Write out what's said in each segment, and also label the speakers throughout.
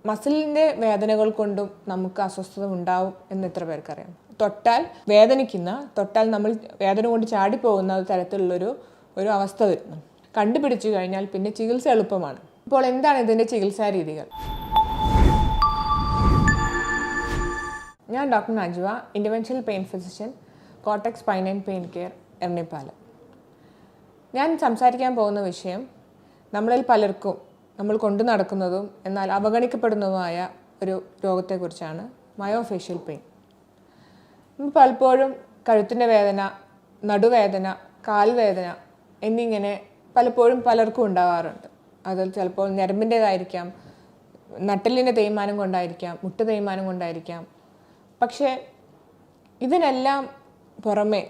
Speaker 1: മസിലിൻ്റെ വേദനകൾ കൊണ്ടും നമുക്ക് അസ്വസ്ഥത ഉണ്ടാവും എന്ന് എത്ര പേർക്കറിയാം? തൊട്ടാൽ നമ്മൾ വേദന കൊണ്ട് ചാടിപ്പോകുന്ന തരത്തിലുള്ളൊരു അവസ്ഥ വരുന്നു. കണ്ടുപിടിച്ചു കഴിഞ്ഞാൽ പിന്നെ ചികിത്സ എളുപ്പമാണ്. ഇപ്പോൾ എന്താണ് ഇതിൻ്റെ ചികിത്സാ രീതികൾ? ഞാൻ doctor Najwa, interventional pain physician, Cortex spine and pain care, Ernakulam. ഞാൻ സംസാരിക്കാൻ പോകുന്ന വിഷയം നമ്മളിൽ പലർക്കും നമ്മൾ കൊണ്ടു നടക്കുന്നതും എന്നാൽ അവഗണിക്കപ്പെടുന്നതുമായ ഒരു രോഗത്തെക്കുറിച്ചാണ്, മയോഫേഷ്യൽ പെയിൻ. പലപ്പോഴും കഴുത്തിൻ്റെ വേദന, നടുവേദന, കാൽവേദന എന്നിങ്ങനെ പലപ്പോഴും പലർക്കും ഉണ്ടാവാറുണ്ട്. അതിൽ ചിലപ്പോൾ ഞരമ്പിൻ്റേതായിരിക്കാം, നട്ടെല്ലിൻ്റെ തേയ്മാനം കൊണ്ടായിരിക്കാം, മുട്ട് തേയ്മാനം കൊണ്ടായിരിക്കാം. പക്ഷേ ഇതിനെല്ലാം പുറമെ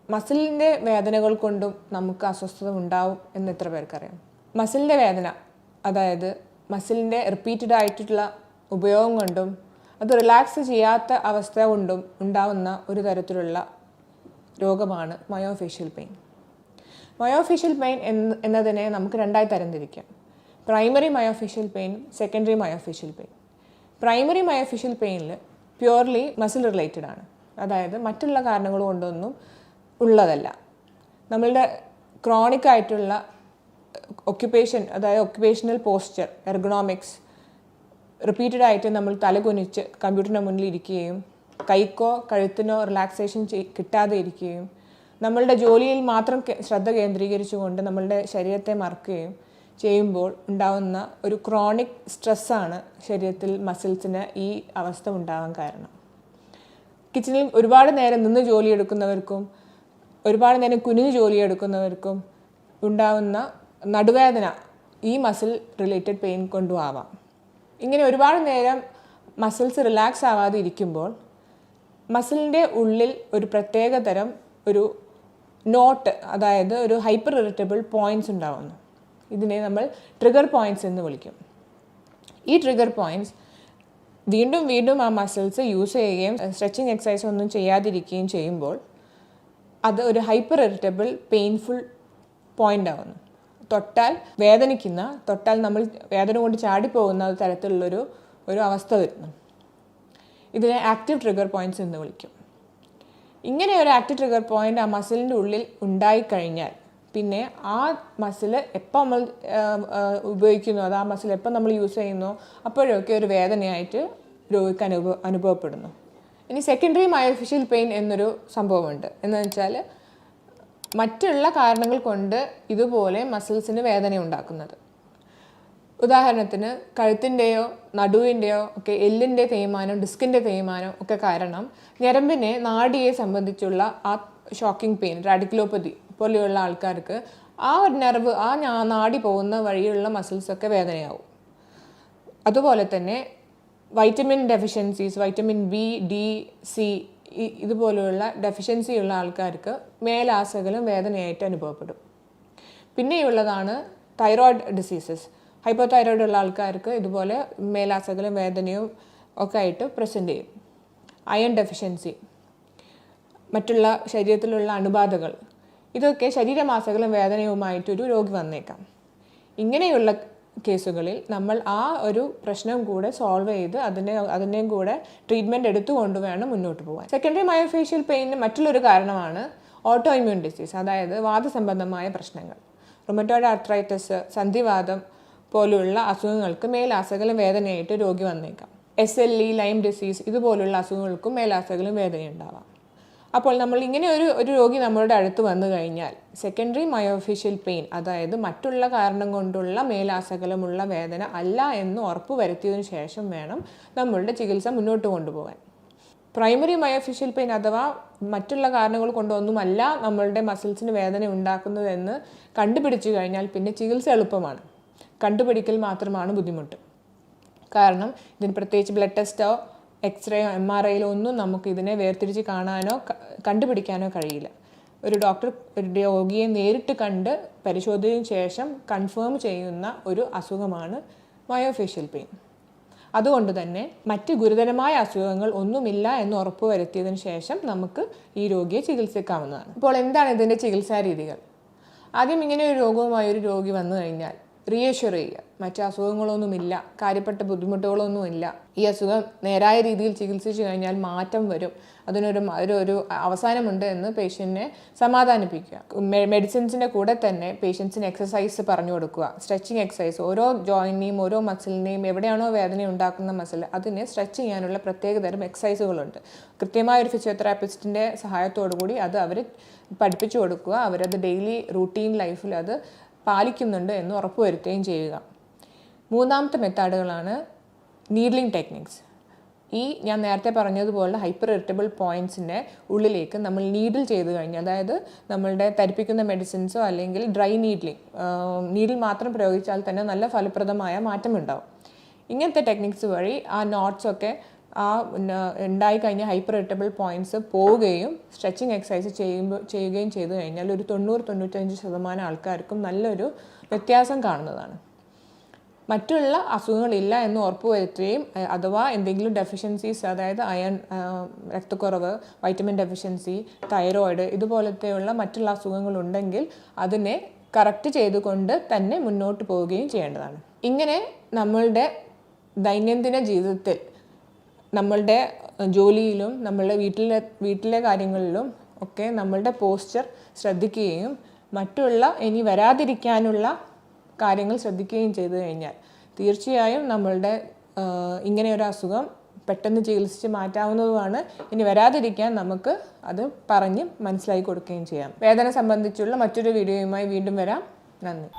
Speaker 1: മസിലിൻ്റെ വേദനകൾ കൊണ്ടും നമുക്ക് അസ്വസ്ഥത ഉണ്ടാവും എന്ന് എത്ര പേർക്കറിയാം? മസിലിൻ്റെ വേദന, അതായത് മസിലിൻ്റെ റിപ്പീറ്റഡ് ആയിട്ടുള്ള ഉപയോഗം കൊണ്ടും അത് റിലാക്സ് ചെയ്യാത്ത അവസ്ഥ കൊണ്ടും ഉണ്ടാവുന്ന ഒരു തരത്തിലുള്ള രോഗമാണ് മയോഫേഷ്യൽ പെയിൻ. മയോഫേഷ്യൽ പെയിൻ എന്നതിനെ നമുക്ക് രണ്ടായി തരംതിരിക്കാം: primary myofascial pain, secondary myofascial pain. Primary myofascial പെയിനിൽ പ്യുവർലി മസിൽ റിലേറ്റഡ് ആണ്, അതായത് മറ്റുള്ള കാരണങ്ങൾ കൊണ്ടൊന്നും ഉള്ളതല്ല. നമ്മളുടെ ക്രോണിക് ആയിട്ടുള്ള ഒക്യുപ്പേഷൻ, അതായത് ഒക്യുപ്പേഷണൽ പോസ്ചർ, എർഗണോമിക്സ്, റിപ്പീറ്റഡ് ആയിട്ട് നമ്മൾ തലകുനിച്ച് കമ്പ്യൂട്ടറിന് മുന്നിൽ ഇരിക്കുകയും കൈക്കോ കഴുത്തിനോ റിലാക്സേഷൻ കിട്ടാതെ ഇരിക്കുകയും നമ്മളുടെ ജോലിയിൽ മാത്രം ശ്രദ്ധ കേന്ദ്രീകരിച്ചുകൊണ്ട് നമ്മളുടെ ശരീരത്തെ മറക്കുകയും ചെയ്യുമ്പോൾ ഉണ്ടാകുന്ന ഒരു ക്രോണിക് സ്ട്രെസ്സാണ് ശരീരത്തിൽ മസിൽസിന് ഈ അവസ്ഥ ഉണ്ടാകാൻ കാരണം. കിച്ചണിൽ ഒരുപാട് നേരം നിന്ന് ജോലിയെടുക്കുന്നവർക്കും ഒരുപാട് നേരം കുനിഞ്ഞ് ജോലിയെടുക്കുന്നവർക്കും ഉണ്ടാകുന്ന നടുവേദന ഈ മസിൽ റിലേറ്റഡ് പെയിൻ കൊണ്ടും ആവാം. ഇങ്ങനെ ഒരുപാട് നേരം മസിൽസ് റിലാക്സ് ആവാതെ ഇരിക്കുമ്പോൾ മസിലിൻ്റെ ഉള്ളിൽ ഒരു പ്രത്യേക തരം ഒരു നോട്ട്, അതായത് ഒരു ഹൈപ്പർ ഇറിറ്റബിൾ പോയിൻറ്റ്സ് ഉണ്ടാവുന്നു. ഇതിനെ നമ്മൾ ട്രിഗർ പോയിൻറ്റ്സ് എന്ന് വിളിക്കും. ഈ ട്രിഗർ പോയിൻറ്റ്സ് വീണ്ടും വീണ്ടും ആ മസിൽസ് യൂസ് ചെയ്യുകയും സ്ട്രെച്ചിങ് എക്സസൈസ് ഒന്നും ചെയ്യാതിരിക്കുകയും ചെയ്യുമ്പോൾ അത് ഒരു ഹൈപ്പർ ഇറിറ്റബിൾ പെയിൻഫുൾ പോയിൻ്റ് ആവുന്നു. തൊട്ടാൽ നമ്മൾ വേദന കൊണ്ട് ചാടിപ്പോകുന്ന തരത്തിലുള്ളൊരു അവസ്ഥ വരുന്നു. ഇതിനെ ആക്റ്റീവ് ട്രിഗർ പോയിൻറ്റ്സ് എന്ന് വിളിക്കും. ഇങ്ങനെ ഒരു ആക്റ്റീവ് ട്രിഗർ പോയിൻ്റ് ആ മസിലിൻ്റെ ഉള്ളിൽ ഉണ്ടായിക്കഴിഞ്ഞാൽ പിന്നെ ആ മസിൽ എപ്പോൾ നമ്മൾ ഉപയോഗിക്കുന്നു, അത് ആ മസിൽ എപ്പോൾ നമ്മൾ യൂസ് ചെയ്യുന്നു അപ്പോഴൊക്കെ ഒരു വേദനയായിട്ട് രോഗിക്ക് അനുഭവപ്പെടുന്നു. ഇനി സെക്കൻഡറി മയോഫേഷ്യൽ പെയിൻ എന്നൊരു സംഭവമുണ്ട്. എന്ന് വെച്ചാൽ മറ്റുള്ള കാരണങ്ങൾ കൊണ്ട് ഇതുപോലെ മസിൽസിന് വേദന ഉണ്ടാക്കുന്നത്. ഉദാഹരണത്തിന് കഴുത്തിൻ്റെയോ നടുവിൻ്റെയോ ഒക്കെ എല്ലിൻ്റെ തേയ്മാനം, ഡിസ്കിൻ്റെ തേയ്മാനം ഒക്കെ കാരണം ഞരമ്പിനെ, നാഡിയെ സംബന്ധിച്ചുള്ള ആ ഷോക്കിംഗ് പെയിൻ, റാഡിക്കുലോപ്പതി പോലെയുള്ള ആൾക്കാർക്ക് ആ ഒരു നെർവ്, ആ നാഡി പോകുന്ന വഴിയുള്ള മസിൽസൊക്കെ വേദനയാവും. അതുപോലെ തന്നെ vitamin deficiencies, vitamin B, D, C ഇതുപോലെയുള്ള ഡെഫിഷ്യൻസി ഉള്ള ആൾക്കാർക്ക് മേലാസകലം വേദനയായിട്ട് അനുഭവപ്പെടും. പിന്നെയുള്ളതാണ് തൈറോയ്ഡ് ഡിസീസസ്. ഹൈപ്പോ തൈറോയ്ഡ് ഉള്ള ആൾക്കാർക്ക് ഇതുപോലെ മേലാസകലം വേദനയും ഒക്കെ ആയിട്ട് പ്രസൻറ്റ് ചെയ്യും. അയൺ ഡെഫിഷ്യൻസി, മറ്റുള്ള ശരീരത്തിലുള്ള അണുബാധകൾ, ഇതൊക്കെ ശരീരമാസകലം വേദനയുമായിട്ടൊരു രോഗി വന്നേക്കാം. ഇങ്ങനെയുള്ള കേസുകളിൽ നമ്മൾ ആ ഒരു പ്രശ്നം കൂടെ സോൾവ് ചെയ്ത് അതിനെയും കൂടെ ട്രീറ്റ്മെൻറ്റ് എടുത്തുകൊണ്ട് വേണം മുന്നോട്ട് പോകാൻ. സെക്കൻഡറി മയോഫേഷ്യൽ പെയിന് മറ്റുള്ളൊരു കാരണമാണ് ഓട്ടോ ഇമ്മ്യൂൺ ഡിസീസ്, അതായത് വാതസംബന്ധമായ പ്രശ്നങ്ങൾ. റുമറ്റോയ്ഡ് ആർത്രൈറ്റിസ്, സന്ധിവാതം പോലുള്ള അസുഖങ്ങൾക്ക് മേലാസകലം വേദനയായിട്ട് രോഗി വന്നേക്കാം. SLE, ലൈം ഡിസീസ് ഇതുപോലുള്ള അസുഖങ്ങൾക്കും മേലാസകലം വേദനയുണ്ടാവാം. അപ്പോൾ നമ്മൾ ഇങ്ങനെ ഒരു രോഗി നമ്മളുടെ അടുത്ത് വന്നു കഴിഞ്ഞാൽ സെക്കൻഡറി മയോഫേഷ്യൽ പെയിൻ, അതായത് മറ്റുള്ള കാരണം കൊണ്ടുള്ള മേലാസകലമുള്ള വേദന അല്ല എന്ന് ഉറപ്പ് വരുത്തിയതിനു ശേഷം വേണം നമ്മളുടെ ചികിത്സ മുന്നോട്ട് കൊണ്ടുപോകാൻ. പ്രൈമറി മയോഫേഷ്യൽ പെയിൻ അഥവാ മറ്റുള്ള കാരണങ്ങൾ കൊണ്ടൊന്നുമല്ല നമ്മളുടെ മസിൽസിന് വേദന ഉണ്ടാക്കുന്നതെന്ന് കണ്ടുപിടിച്ചു കഴിഞ്ഞാൽ പിന്നെ ചികിത്സ എളുപ്പമാണ്. കണ്ടുപിടിക്കൽ മാത്രമാണ് ബുദ്ധിമുട്ട്. കാരണം ഇതിന് പ്രത്യേകിച്ച് ബ്ലഡ് ടെസ്റ്റോ എക്സ്റേയോ MRIയിലോ ഒന്നും നമുക്ക് ഇതിനെ വേർതിരിച്ച് കാണാനോ കണ്ടുപിടിക്കാനോ കഴിയില്ല. ഒരു ഡോക്ടർ ഒരു രോഗിയെ നേരിട്ട് കണ്ട് പരിശോധിച്ചതിന് ശേഷം കൺഫേം ചെയ്യുന്ന ഒരു അസുഖമാണ് മയോഫേഷ്യൽ പെയിൻ. അതുകൊണ്ട് തന്നെ മറ്റ് ഗുരുതരമായ അസുഖങ്ങൾ ഒന്നുമില്ല എന്ന് ഉറപ്പ് വരുത്തിയതിന് ശേഷം നമുക്ക് ഈ രോഗിയെ ചികിത്സിക്കാവുന്നതാണ്. ഇപ്പോൾ എന്താണ് ഇതിൻ്റെ ചികിത്സാ രീതികൾ? ആദ്യം ഇങ്ങനെ ഒരു രോഗവുമായി ഒരു രോഗി വന്നു കഴിഞ്ഞാൽ റീഅഷ്വർ ചെയ്യുക. മറ്റ് അസുഖങ്ങളൊന്നുമില്ല, കാര്യപ്പെട്ട ബുദ്ധിമുട്ടുകളൊന്നുമില്ല, ഈ അസുഖം നേരായ രീതിയിൽ ചികിത്സിച്ചു കഴിഞ്ഞാൽ മാറ്റം വരും, അതിനൊരു അവസാനമുണ്ട് എന്ന് പേഷ്യൻറ്റിനെ സമാധാനിപ്പിക്കുക. മെഡിസിൻസിൻ്റെ കൂടെ തന്നെ പേഷ്യൻസിന് എക്സസൈസ് പറഞ്ഞു കൊടുക്കുക. സ്ട്രെച്ചിങ് എക്സസൈസ്, ഓരോ ജോയിൻ്റിനെയും ഓരോ മസിലിനെയും എവിടെയാണോ വേദന ഉണ്ടാക്കുന്ന മസിൽ അതിനെ സ്ട്രെച്ച് ചെയ്യാനുള്ള പ്രത്യേകതരം എക്സസൈസുകളുണ്ട്. കൃത്യമായ ഒരു ഫിസിയോതെറാപ്പിസ്റ്റിൻ്റെ സഹായത്തോടു കൂടി അത് അവർ പഠിപ്പിച്ചു കൊടുക്കുക. അവരത് ഡെയിലി റൂട്ടീൻ ലൈഫിൽ അത് പാലിക്കുന്നുണ്ട് എന്ന് ഉറപ്പുവരുത്തുകയും ചെയ്യുക. മൂന്നാമത്തെ മെത്തേഡുകളാണ് നീഡ്ലിംഗ് ടെക്നിക്സ്. ഞാൻ നേരത്തെ പറഞ്ഞതുപോലെ ഹൈപ്പർ ഇറിറ്റബിൾ പോയിൻറ്റ്സിൻ്റെ ഉള്ളിലേക്ക് നമ്മൾ നീഡിൽ ചെയ്ത് കഴിഞ്ഞാൽ, അതായത് നമ്മളുടെ തരിപ്പിക്കുന്ന മെഡിസിൻസോ അല്ലെങ്കിൽ ഡ്രൈ നീഡിൽ മാത്രം പ്രയോഗിച്ചാൽ തന്നെ നല്ല ഫലപ്രദമായ മാറ്റമുണ്ടാവും. ഇങ്ങനത്തെ ടെക്നിക്സ് വഴി ആ നോട്ട്സൊക്കെ ഉണ്ടായിക്കഴിഞ്ഞ ഹൈപ്പർ ഇറിറ്റബിൾ പോയിൻറ്റ്സ് പോവുകയും സ്ട്രെച്ചിങ് എക്സസൈസ് ചെയ്യുകയും ചെയ്തു കഴിഞ്ഞാൽ ഒരു 90-95% ആൾക്കാർക്കും നല്ലൊരു വ്യത്യാസം കാണുന്നതാണ്. മറ്റുള്ള അസുഖങ്ങളില്ല എന്ന് ഉറപ്പുവരുത്തുകയും അഥവാ എന്തെങ്കിലും ഡെഫിഷ്യൻസീസ്, അതായത് അയൺ, രക്തക്കുറവ്, വൈറ്റമിൻ ഡെഫിഷ്യൻസി, തൈറോയിഡ് ഇതുപോലത്തെയുള്ള മറ്റുള്ള അസുഖങ്ങളുണ്ടെങ്കിൽ അതിനെ കറക്റ്റ് ചെയ്തുകൊണ്ട് തന്നെ മുന്നോട്ട് പോവുകയും ചെയ്യേണ്ടതാണ്. ഇങ്ങനെ നമ്മളുടെ ദൈനംദിന ജീവിതത്തിൽ നമ്മളുടെ ജോലിയിലും നമ്മളുടെ വീട്ടിലെ കാര്യങ്ങളിലും ഒക്കെ നമ്മളുടെ പോസ്ചർ ശ്രദ്ധിക്കുകയും മറ്റുള്ള ഇനി വരാതിരിക്കാനുള്ള കാര്യങ്ങൾ ശ്രദ്ധിക്കുകയും ചെയ്തു കഴിഞ്ഞാൽ തീർച്ചയായും നമ്മളുടെ ഇങ്ങനെയൊരു അസുഖം പെട്ടെന്ന് ചികിത്സിച്ച് മാറ്റാവുന്നതുമാണ്. ഇനി വരാതിരിക്കാൻ നമുക്ക് അത് പറഞ്ഞ് മനസ്സിലാക്കി കൊടുക്കുകയും ചെയ്യാം. വേദന സംബന്ധിച്ചുള്ള മറ്റൊരു വീഡിയോയുമായി വീണ്ടും വരാം. നന്ദി.